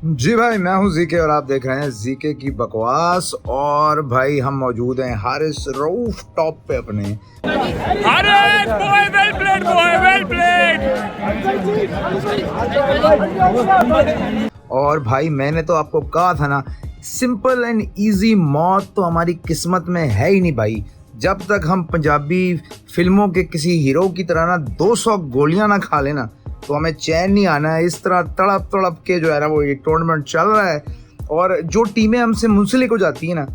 जी भाई, मैं हूँ जीके और आप देख रहे हैं जीके की बकवास। और भाई हम मौजूद हैं हारिस रूफ टॉप पे अपने। Haris boy well played, boy well played. और भाई मैंने तो आपको कहा था ना, सिंपल एंड इजी मौत तो हमारी किस्मत में है ही नहीं भाई। जब तक हम पंजाबी फिल्मों के किसी हीरो की तरह ना 200 गोलियां ना खा लेना तो हमें चैन नहीं आना है। इस तरह तड़प तड़प के जो है ना वो ये टूर्नामेंट चल रहा है। और जो टीमें हमसे मुंसलिक हो जाती हैं ना,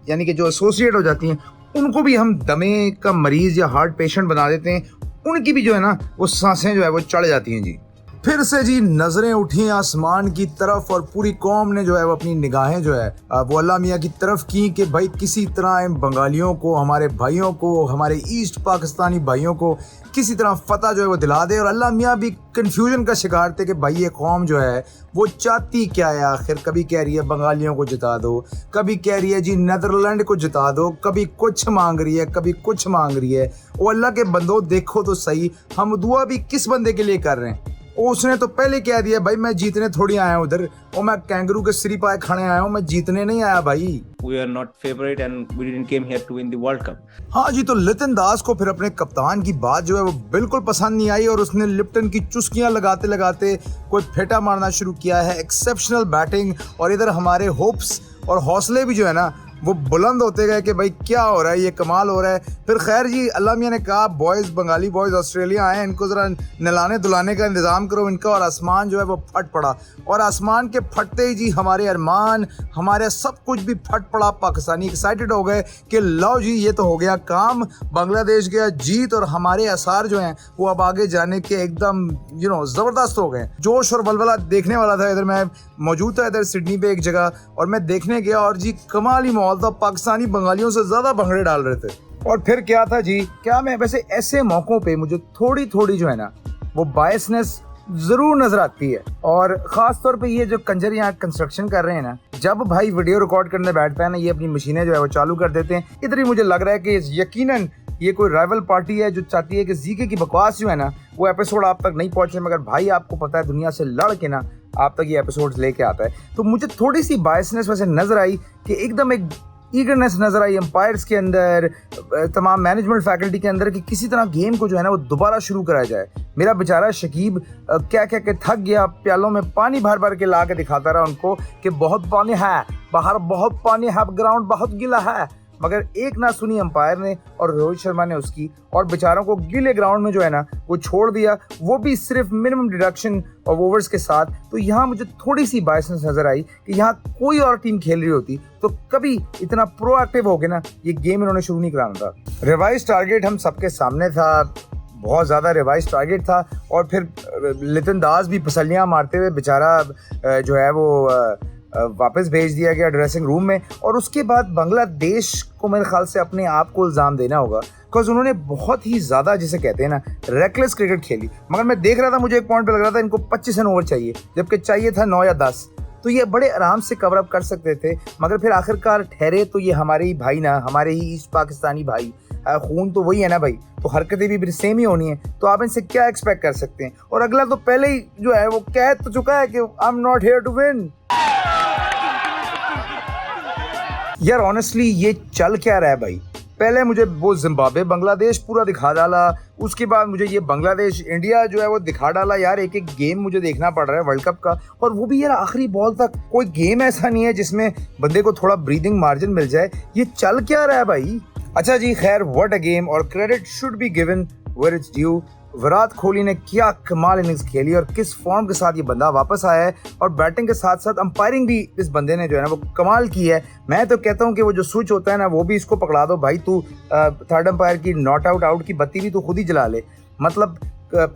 यानी कि जो एसोसिएट हो जाती हैं, उनको भी हम दमे का मरीज़ या हार्ट पेशेंट बना देते हैं। उनकी भी जो है ना वो सांसें जो है वो चढ़ जाती हैं जी। फिर से जी नजरें उठी आसमान की तरफ और पूरी कौम ने जो है वो अपनी निगाहें जो है वो अल्लाह मियाँ की तरफ की कि भाई किसी तरह इन बंगालियों को, हमारे भाइयों को, हमारे ईस्ट पाकिस्तानी भाइयों को किसी तरह फतह जो है वो दिला दे। और अल्लाह मियाँ भी कंफ्यूजन का शिकार थे कि भाई ये कौम जो है वो चाहती क्या है आखिर। कभी कह रही है बंगालियों को जिता दो, कभी कह रही है जी नीदरलैंड को जिता दो, कभी कुछ मांग रही है, कभी कुछ मांग रही है। वो अल्लाह के बंदो देखो तो सही, हम दुआ भी किस बंदे के लिए कर रहे हैं। उसने तो पहले कह दिया भाई मैं जीतने थोड़ी आया हूँ उधर, और मैं कैंगरू के सिरी पाए खाने आया हूँ, मैं जीतने नहीं आया भाई। We are not favorite and we didn't came here to win the World Cup. हाँ जी, तो लिटन दास को फिर अपने कप्तान की बात जो है वो बिल्कुल पसंद नहीं आई और उसने लिप्टन की चुस्कियां लगाते लगाते कोई फेटा मारना शुरू किया है। एक्सेप्शनल बैटिंग, और इधर हमारे होप्स और हौसले भी जो है ना वो बुलंद होते गए कि भाई क्या हो रहा है, ये कमाल हो रहा है। फिर खैर जी अल्लाह मियाँ ने कहा बॉयज़, बंगाली बॉयज़ ऑस्ट्रेलिया आए, इनको ज़रा नहलाने धुलाने का इंतज़ाम करो इनका। और आसमान जो है वो फट पड़ा, और आसमान के फटते ही जी हमारे अरमान, हमारे सब कुछ भी फट पड़ा। पाकिस्तानी एक्साइटेड हो गए कि लो जी ये तो हो गया काम, बांग्लादेश गया जीत और हमारे आसार जो हैं वो अब आगे जाने के एकदम ज़बरदस्त हो गए। जोश और वलवला देखने वाला था। इधर मैं मौजूद था इधर सिडनी पे एक जगह, और मैं देखने गया और जी कमाल ही माहौल था। पाकिस्तानी बंगालियों से ज़्यादा भंगड़े डाल रहे थे। और फिर क्या था जी, क्या मैं वैसे ऐसे मौक़ों पे मुझे थोड़ी थोड़ी जो है ना वो बायसनेस ज़रूर नज़र आती है। और ख़ास तौर पे ये जो कंजर यहाँ कंस्ट्रक्शन कर रहे हैं ना, जब भाई वीडियो रिकॉर्ड करने बैठता है ना, ये अपनी मशीनें जो है वो चालू कर देते हैं। इधर ही मुझे लग रहा है कि यकीनन ये कोई राइवल पार्टी है जो चाहती है कि जीके की बकवास जो है ना वो एपिसोड आप तक नहीं पहुंचे। मगर भाई आपको पता है दुनिया से लड़ के ना आप तक ये एपिसोड्स लेके आता है। तो मुझे थोड़ी सी बायसनेस वैसे नज़र आई कि एकदम एक ईगरनेस नज़र आई एम्पायर्स के अंदर, तमाम मैनेजमेंट फैकल्टी के अंदर, कि किसी तरह गेम को जो है ना वो दोबारा शुरू कराया जाए। मेरा बेचारा शकीब क्या क्या के थक गया, प्यालों में पानी भर भर के ला के दिखाता रहा उनको कि बहुत पानी है बाहर, बहुत पानी है, ग्राउंड बहुत गीला है। मगर एक ना सुनी अंपायर ने और रोहित शर्मा ने उसकी, और बेचारों को गीले ग्राउंड में जो है ना वो छोड़ दिया, वो भी सिर्फ मिनिमम डिडक्शन ऑफ ओवर्स के साथ। तो यहाँ मुझे थोड़ी सी बायसनेस नज़र आई कि यहाँ कोई और टीम खेल रही होती तो कभी इतना प्रोएक्टिव होके ना ये गेम इन्होंने शुरू नहीं कराना था। रिवाइज टारगेट हम सबके सामने था, बहुत ज़्यादा रिवाइज टारगेट था। और फिर लिटन दास भी तसल्लियाँ मारते हुए बेचारा जो है वो वापस भेज दिया गया ड्रेसिंग रूम में। और उसके बाद बांग्लादेश को मेरे ख्याल से अपने आप को इल्ज़ाम देना होगा, बिकॉज उन्होंने बहुत ही ज़्यादा जिसे कहते हैं ना रेकलेस क्रिकेट खेली। मगर मैं देख रहा था, मुझे एक पॉइंट पे लग रहा था इनको 25 रन ओवर चाहिए, जबकि चाहिए था 9 या 10। तो ये बड़े आराम से कवर अप कर सकते थे। मगर फिर आखिरकार ठहरे तो ये हमारे ही भाई ना, हमारे ही ईस्ट पाकिस्तानी भाई, खून तो वही है ना भाई, तो हरकतें भी सेम ही होनी है। तो आप इनसे क्या एक्सपेक्ट कर सकते हैं। और अगला तो पहले ही जो है वो कह तो चुका है कि I am not here to win. यार ऑनेस्टली ये चल क्या रहा है भाई। पहले मुझे वो जिम्बाब्वे बांग्लादेश पूरा दिखा डाला, उसके बाद मुझे ये बांग्लादेश इंडिया जो है वो दिखा डाला। यार एक एक गेम मुझे देखना पड़ रहा है वर्ल्ड कप का, और वो भी यार आखिरी बॉल तक। कोई गेम ऐसा नहीं है जिसमें बंदे को थोड़ा ब्रीदिंग मार्जिन मिल जाए। ये चल क्या रहा है भाई। अच्छा जी खैर, व्हाट अ गेम, और credit should be given where it's due. Virat Kohli ने क्या कमाल इनिंग्स खेली और किस फॉर्म के साथ ये बंदा वापस आया है। और बैटिंग के साथ साथ अंपायरिंग भी इस बंदे ने जो है ना वो कमाल की है। मैं तो कहता हूँ कि वो जो स्विच होता है ना वो भी इसको पकड़ा दो भाई। तू थर्ड अंपायर की नॉट आउट की बत्ती भी तू खुद ही जला ले। मतलब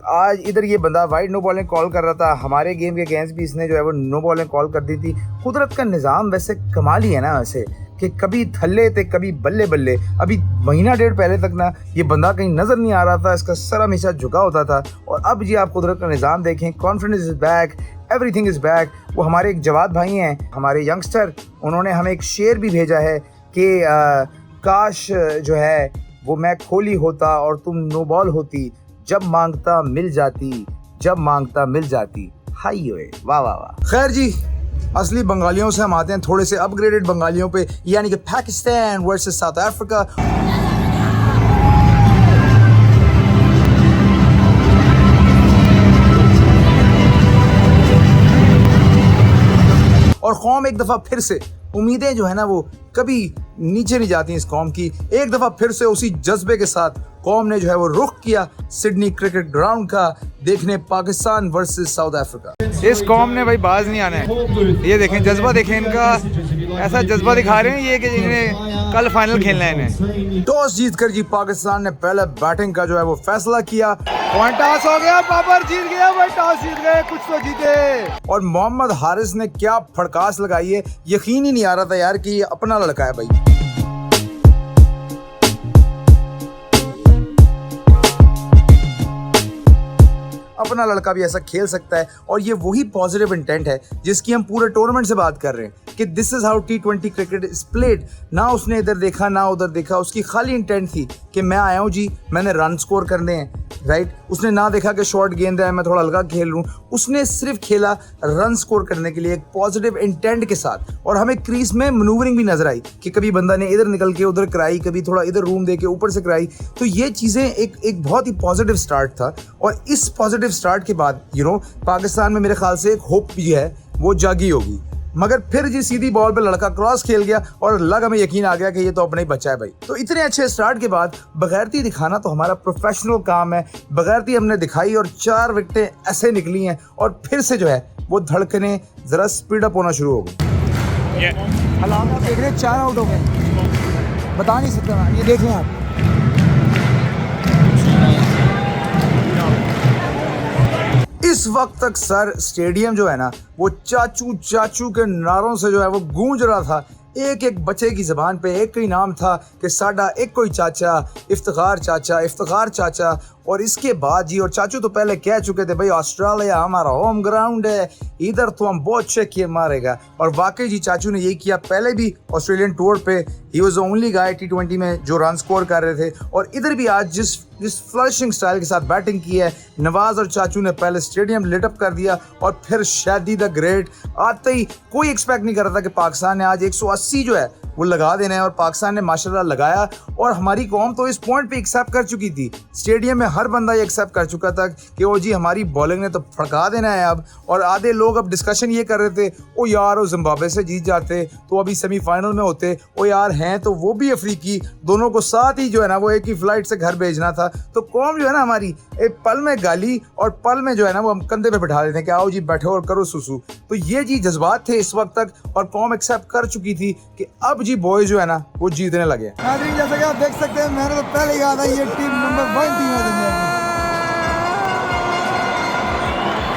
आज इधर ये बंदा वाइड नो बॉलिंग कॉल कर रहा था, हमारे गेम के अगेंस्ट भी इसने जो है वो नो बॉलिंग कॉल कर दी थी। कुदरत का निज़ाम वैसे कमाल ही है ना वैसे, कि कभी थल्ले थे कभी बल्ले बल्ले। अभी महीना डेढ़ पहले तक ना ये बंदा कहीं नज़र नहीं आ रहा था, इसका सर हमेशा झुका होता था। और अब जी आप कुदरत का निज़ाम देखें, confidence is back, everything is back. वो हमारे एक जवाद भाई हैं, हमारे यंगस्टर, उन्होंने हमें एक शेर भी भेजा है कि काश जो है वो मैं कोहली होता और तुम नो बॉल होती, जब मांगता मिल जाती, जब मांगता मिल जाती। हाय वाह वाह वाह। खैर जी असली बंगालियों से हम आते हैं थोड़े से अपग्रेडेड बंगालियों पे, यानी कि पाकिस्तान वर्सेस साउथ अफ्रीका। और कौम एक दफ़ा फिर से, उम्मीदें जो है ना वो कभी नीचे नहीं जाती इस कौम की, एक दफ़ा फिर से उसी जज्बे के साथ कौम ने जो है वो रुख किया सिडनी क्रिकेट ग्राउंड का देखने पाकिस्तान वर्सेस साउथ अफ्रीका। इस कौम ने भाई बाज नहीं आना है। ये देखें जज्बा, देखें इनका, ऐसा जज्बा दिखा रहे हैं ये कि इन्हें कल फाइनल खेलना है इन्हें। टॉस जीत कर जी पाकिस्तान ने पहले बैटिंग का जो है वो फैसला किया। पॉइंट टॉस हो गया, बाबर जीत गया भाई, टॉस जीत गए, कुछ तो जीते। और मोहम्मद हारिस ने क्या फड़कास लगाई है, यकीन ही नहीं आ रहा था यार कि ये अपना लड़का है भाई। अपना लड़का भी ऐसा खेल सकता है, और ये वही पॉजिटिव इंटेंट है जिसकी हम पूरे टूर्नामेंट से बात कर रहे हैं कि this is how T20 cricket is played. ना उसने इधर देखा ना उधर देखा, उसकी खाली इंटेंट थी कि मैं आया हूँ जी, मैंने रन स्कोर करने हैं, राइट। उसने ना देखा कि शॉर्ट गेंद है, मैं थोड़ा हल्का खेल लूँ, उसने सिर्फ खेला रन स्कोर करने के लिए एक पॉजिटिव इंटेंट के साथ। और हमें क्रीज में मैनूवरिंग भी नजर आई कि कभी बंदा ने इधर निकल के उधर कराई, कभी थोड़ा इधर रूम दे के ऊपर से कराई। तो ये चीज़ें एक बहुत ही पॉजिटिव स्टार्ट था, और इस पॉजिटिव स्टार्ट के बाद पाकिस्तान में मेरे ख्याल से एक होप भी है वो जागी होगी। मगर फिर जी सीधी बॉल पे लड़का क्रॉस खेल गया और लग हमें यकीन आ गया कि ये तो अपना ही बच्चा है भाई। तो इतने अच्छे स्टार्ट के बाद बगैरती दिखाना तो हमारा प्रोफेशनल काम है। बगैरती हमने दिखाई और 4 विकेटें ऐसे निकली हैं, और फिर से जो है वो धड़कने जरा स्पीड अप होना शुरू हो गई। हालांकि आप देख रहे हैं 4 आउट हो गए, बता नहीं सकता मैं, ये देख लें आप। इस वक्त तक सर स्टेडियम जो है ना वो चाचू चाचू के नारों से जो है वो गूंज रहा था। एक एक बच्चे की ज़बान पे एक ही नाम था कि साडा एक कोई चाचा, इफ्तिखार चाचा, इफ्तिखार चाचा। और इसके बाद जी, और चाचू तो पहले कह चुके थे भाई ऑस्ट्रेलिया हमारा होम ग्राउंड है, इधर तो हम बहुत छक्के मारेगा। और वाकई जी चाचू ने यही किया। पहले भी ऑस्ट्रेलियन टूर पे he was the only guy T20 में जो रन स्कोर कर रहे थे, और इधर भी आज जिस फ्लशिंग स्टाइल के साथ बैटिंग की है नवाज और चाचू ने, पहले स्टेडियम लिट अप कर दिया। और फिर शादी द ग्रेट आते ही कोई एक्सपेक्ट नहीं कर रहा था कि पाकिस्तान ने आज 180 जो है वो लगा देना है, और पाकिस्तान ने माशाल्लाह लगाया। और हमारी कौम तो इस पॉइंट पे एक्सेप्ट कर चुकी थी, स्टेडियम में हर बंदा ये एक्सेप्ट कर चुका था कि ओ जी हमारी बॉलिंग ने तो फड़का देना है अब। और आधे लोग अब डिस्कशन ये कर रहे थे, ओ यार वो जिम्बाब्वे से जीत जाते तो अभी सेमीफाइनल में होते, ओ यार हैं तो वो भी अफ्रीकी, दोनों को साथ ही जो है ना वो एक ही फ्लाइट से घर भेजना था। तो कौम जो है ना हमारी एक पल में गाली और पल में जो है ना वो हम कंधे पे बिठा देते हैं कि आओ जी बैठो और करो सुसु। तो ये जी जज्बात थे इस वक्त तक, और कौम एक्सेप्ट कर चुकी थी कि अब जी बॉय जो है ना वो जीतने लगे। जैसा कि आप देख सकते हैं, मैंने तो पहले ही कहा था ये टीम नंबर 1 टीम है दुनिया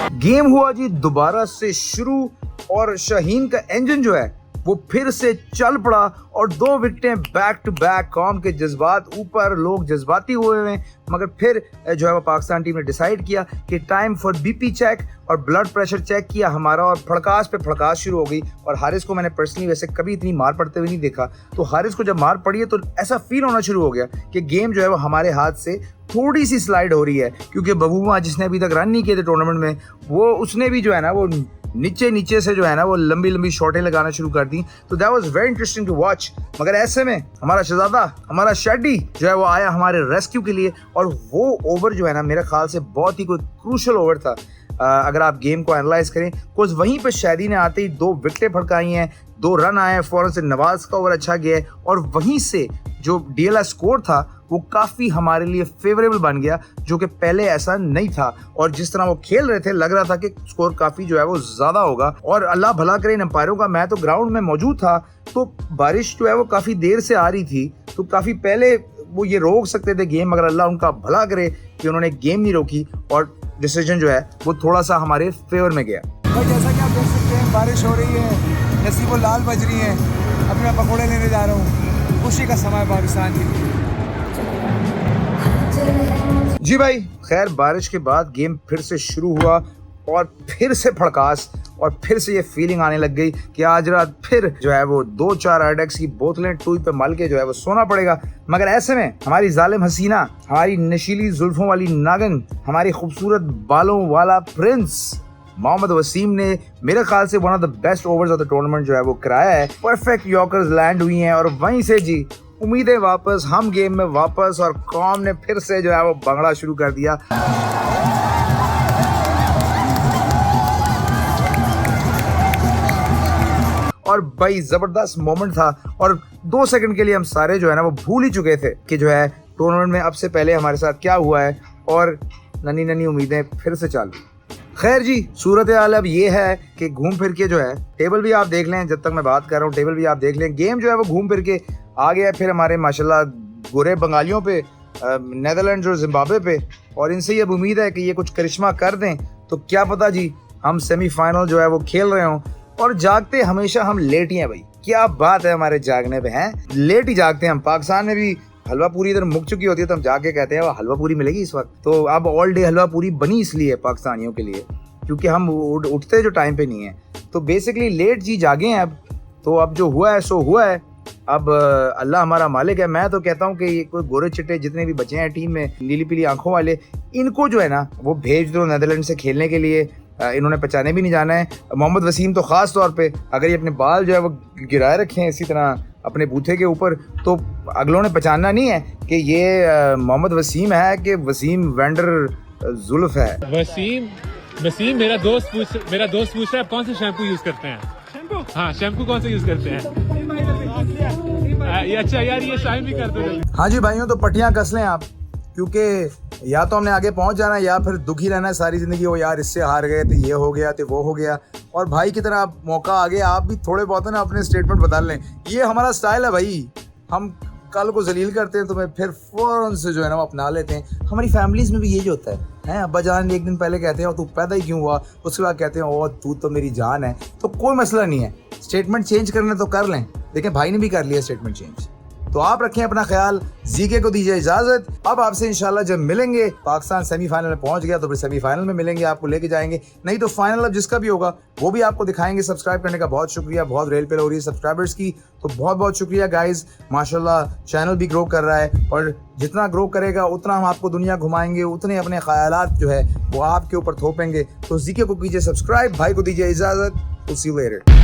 की। गेम हुआ जी दोबारा से शुरू, और शाहीन का इंजन जो है वो फिर से चल पड़ा, और 2 विकेटें बैक टू बैक। कौम के जज्बात ऊपर, लोग जज्बाती हुए हैं, मगर फिर जो है वो पाकिस्तान टीम ने डिसाइड किया कि टाइम फॉर BP चेक और ब्लड प्रेशर चेक किया हमारा, और फड़कास पे फड़कास शुरू हो गई। और हारिस को मैंने पर्सनली वैसे कभी इतनी मार पड़ते हुए नहीं देखा, तो हारिस को जब मार पड़ी है तो ऐसा फील होना शुरू हो गया कि गेम जो है वो हमारे हाथ से थोड़ी सी स्लाइड हो रही है। क्योंकि बबूमा जिसने अभी तक रन नहीं किए थे टूर्नामेंट में, वो उसने भी जो है ना वो नीचे से जो है ना वो लंबी लंबी शॉटें लगाना शुरू कर दी। तो that was very interesting to watch. मगर ऐसे में हमारा शहजादा, हमारा शेड्डी जो है वो आया हमारे रेस्क्यू के लिए, और वो ओवर जो है ना मेरे ख्याल से बहुत ही कोई क्रूशल ओवर था। अगर आप गेम को एनालाइज करें, कुछ वहीं पर शादी ने आते ही 2 विकेटें फड़काई हैं, 2 रन आए हैं, फौरन से नवाज का ओवर अच्छा गया है, और वहीं से जो DLR स्कोर था वो काफ़ी हमारे लिए फेवरेबल बन गया, जो कि पहले ऐसा नहीं था। और जिस तरह वो खेल रहे थे लग रहा था कि स्कोर काफ़ी जो है वो ज़्यादा होगा। और अल्लाह भला करे इन अंपायरों का, मैं तो ग्राउंड में मौजूद था, तो बारिश जो है वो काफ़ी देर से आ रही थी, तो काफ़ी पहले वो ये रोक सकते थे गेम, मगर अल्लाह उनका भला करे कि उन्होंने गेम नहीं रोकी, और डिसीजन जो है वो थोड़ा सा हमारे फेवर में गया। भाई जैसा कि आप देख सकते हैं बारिश हो रही है, नसीबो लाल बज रही है, अब मैं पकौड़े लेने जा रहा हूँ, खुशी का समय पाकिस्तान की। जी भाई, खैर बारिश के बाद गेम फिर से शुरू हुआ, और फिर से फड़कास, और फिर से ये फीलिंग आने लग गई कि आज रात फिर जो है वो 2-4 आरडेक्स की बोतलें टूई पे मल के जो है वो सोना पड़ेगा। मगर ऐसे में हमारी जालिम हसीना, हमारी नशीली जुल्फों वाली नागिन, हमारी खूबसूरत बालों वाला प्रिंस मोहम्मद वसीम ने मेरे ख्याल से one of the best overs of the tournament जो है वो कराया है। परफेक्ट यॉर्कर्स लैंड हुई हैं और वहीं से जी उम्मीदें वापस, हम गेम में वापस, और कॉम ने फिर से जो है वो बंगड़ा शुरू कर दिया। और भाई जबरदस्त मोमेंट था और 2 सेकंड के लिए हम सारे जो है ना वो भूल ही चुके थे कि जो है टूर्नामेंट में अब से पहले हमारे साथ क्या हुआ है, और नन्ही नन्ही उम्मीदें फिर से चालू। खैर जी, सूरत हाल अब ये है कि घूम फिर के जो है टेबल भी आप देख लें, जब तक मैं बात कर रहा हूँ टेबल भी आप देख लें, गेम जो है वो घूम फिर के आ गया है फिर हमारे माशाल्लाह गोरे बंगालियों पे, नेदरलैंड्स और जिम्बाब्वे पे, और इनसे ये अब उम्मीद है कि ये कुछ करिश्मा कर दें तो क्या पता जी हम सेमीफाइनल जो है वो खेल रहे हों। और जागते हमेशा हम लेट ही हैं भाई, क्या बात है हमारे जागने पे, हैं लेट ही जागते हैं हम। पाकिस्तान में भी हलवा पूरी इधर मुक चुकी होती है तो हम जाके कहते हैं वो हलवा पूरी मिलेगी इस वक्त, तो अब ऑल डे हलवा पूरी बनी इसलिए पाकिस्तानियों के लिए क्योंकि हम उठते जो टाइम पे नहीं है, तो बेसिकली लेट जी जागे हैं अब। तो अब जो हुआ है सो हुआ है, अब अल्लाह हमारा मालिक है। मैं तो कहता हूँ कि ये कोई गोरे चिट्टे जितने भी बचे हैं टीम में, नीली पीली आंखों वाले, इनको जो है ना वो भेज दो नेदरलैंड से खेलने के लिए। इन्होंने पहचाने भी नहीं जाना है। मोहम्मद वसीम तो ख़ास तौर पे अगर ये अपने बाल जो है वो गिराए रखे हैं इसी तरह अपने बूथे के ऊपर, तो अगलों ने पहचानना नहीं है कि ये मोहम्मद वसीम है कि वसीम वेंडर जुल्फ है। वसीम मेरा दोस्त पूछ रहा है आप कौन सा शैम्पू यूज करते हैं? शैम्पू? हाँ, शैम्पू कौन सा यूज करते हैं? ये अच्छा यार, ये साइन भी कर दो जल्दी। हाँ जी भाइयों, तो पट्टियां कस लें आप, क्योंकि या तो हमने आगे पहुंच जाना है या फिर दुखी रहना है सारी ज़िंदगी। वो यार इससे हार गए तो ये हो गया तो वो हो गया, और भाई की तरह आप मौका आ गया, आप भी थोड़े बहुत है ना अपने स्टेटमेंट बदल लें। ये हमारा स्टाइल है भाई, हम कल को जलील करते हैं तो मैं फिर फ़ौरन से जो है ना वो अपना लेते हैं। हमारी फैमिलीज़ में भी ये जो होता है अब्बा जान एक दिन पहले कहते हैं तू पैदा ही क्यों हुआ, उसके बाद कहते हैं ओ तू तो मेरी जान है। तो कोई मसला नहीं है, स्टेटमेंट चेंज करना तो कर लें। देखें भाई ने भी कर लिया स्टेटमेंट चेंज, तो आप रखें अपना ख्याल। जीके को दीजिए इजाजत। अब आपसे इंशाल्लाह जब मिलेंगे, पाकिस्तान सेमीफाइनल में पहुंच गया तो फिर सेमीफाइनल में मिलेंगे, आपको लेके जाएंगे, नहीं तो फाइनल अब जिसका भी होगा वो भी आपको दिखाएंगे। सब्सक्राइब करने का बहुत शुक्रिया, बहुत रेल पे हो रही है सब्सक्राइबर्स की, तो बहुत बहुत शुक्रिया गाइज। माशाल्लाह चैनल भी ग्रो कर रहा है, और जितना ग्रो करेगा उतना हम आपको दुनिया घुमाएंगे, उतने अपने ख्यालात जो है वो आपके ऊपर थोपेंगे। तो जीके को कीजिए सब्सक्राइब, भाई को दीजिए इजाजत। सी यू लेटर।